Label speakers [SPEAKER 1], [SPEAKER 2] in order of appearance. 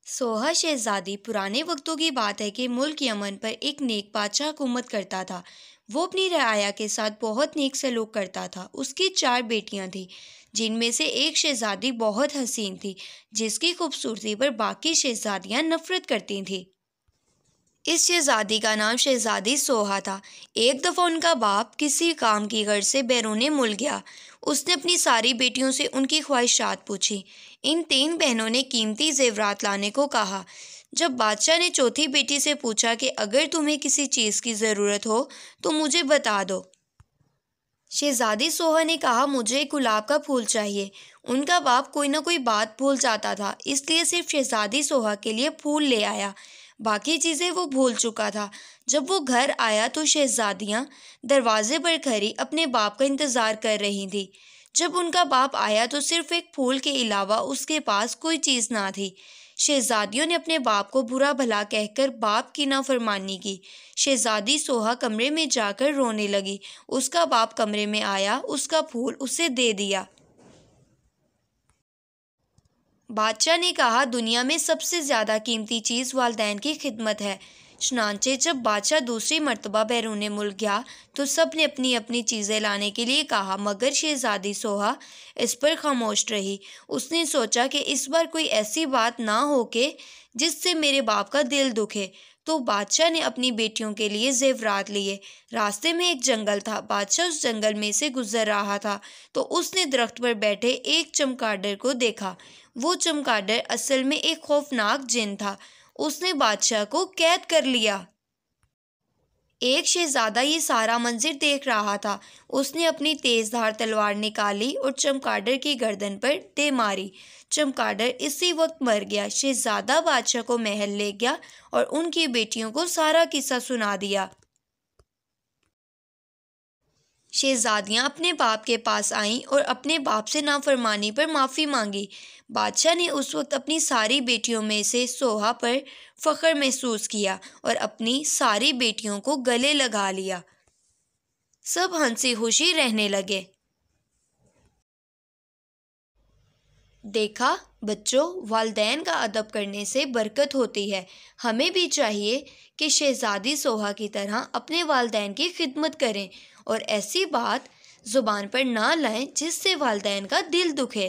[SPEAKER 1] सोहा शहजादी पुराने वक्तों की बात है कि मुल्क यमन पर एक नेक बादशाह हुकूमत करता था। वो अपनी रआया के साथ बहुत नेक सलूक करता था। उसकी 4 बेटियां थीं, जिनमें से एक शहजादी बहुत हसीन थी, जिसकी खूबसूरती पर बाकी शहजादियां नफरत करती थीं। इस शहजादी का नाम शहजादी सोहा था। एक दफ़ा उनका बाप किसी काम की गर्ज से बैरून मुल्क गया। उसने अपनी सारी बेटियों से उनकी ख्वाहिशात पूछी। इन 3 बहनों ने कीमती जेवरात लाने को कहा। जब बादशाह ने चौथी बेटी से पूछा कि अगर तुम्हें किसी चीज़ की ज़रूरत हो तो मुझे बता दो, शहजादी सोहा ने कहा, मुझे एक गुलाब का फूल चाहिए। उनका बाप कोई ना कोई बात भूल जाता था, इसलिए सिर्फ शहजादी सोहा के लिए फूल ले आया। बाकी चीज़ें वो भूल चुका था। जब वो घर आया तो शहजादियाँ दरवाजे पर खड़ी अपने बाप का इंतज़ार कर रही थी। जब उनका बाप आया तो सिर्फ एक फूल के अलावा उसके पास कोई चीज़ ना थी। शहजादियों ने अपने बाप को बुरा भला कहकर बाप की नाफरमानी की। शहजादी सोहा कमरे में जाकर रोने लगी। उसका बाप कमरे में आया, उसका फूल उसे दे दिया। बादशाह ने कहा, दुनिया में सबसे ज़्यादा कीमती चीज़ वालिदैन की खिदमत है। चुनांचे जब बादशाह दूसरी मर्तबा बैरून मुल्क गया तो सब ने अपनी अपनी चीज़ें लाने के लिए कहा, मगर शहजादी सोहा इस पर खामोश रही। उसने सोचा कि इस बार कोई ऐसी बात ना हो कि जिससे मेरे बाप का दिल दुखे। तो बादशाह ने अपनी बेटियों के लिए जेवरात लिए। रास्ते में एक जंगल था। बादशाह उस जंगल में से गुजर रहा था तो उसने दरख्त पर बैठे एक चमगादड़ को देखा। वो चमगादड़ असल में एक खौफनाक जिन था। उसने बादशाह को कैद कर लिया। एक शहजादा ये सारा मंजर देख रहा था। उसने अपनी तेज़धार तलवार निकाली और चमगादड़ की गर्दन पर दे मारी। चमगादड़ इसी वक्त मर गया। शहजादा बादशाह को महल ले गया और उनकी बेटियों को सारा किस्सा सुना दिया। शहजादियाँ अपने बाप के पास आईं और अपने बाप से नाफरमानी पर माफ़ी मांगी। बादशाह ने उस वक्त अपनी सारी बेटियों में से सोहा पर फ़ख्र महसूस किया और अपनी सारी बेटियों को गले लगा लिया। सब हंसी खुशी रहने लगे। देखा बच्चों, वालिदैन का अदब करने से बरकत होती है। हमें भी चाहिए कि शहजादी सोहा की तरह अपने वालिदैन की खिदमत करें और ऐसी बात ज़ुबान पर ना लाएं जिससे वालिदैन का दिल दुखे।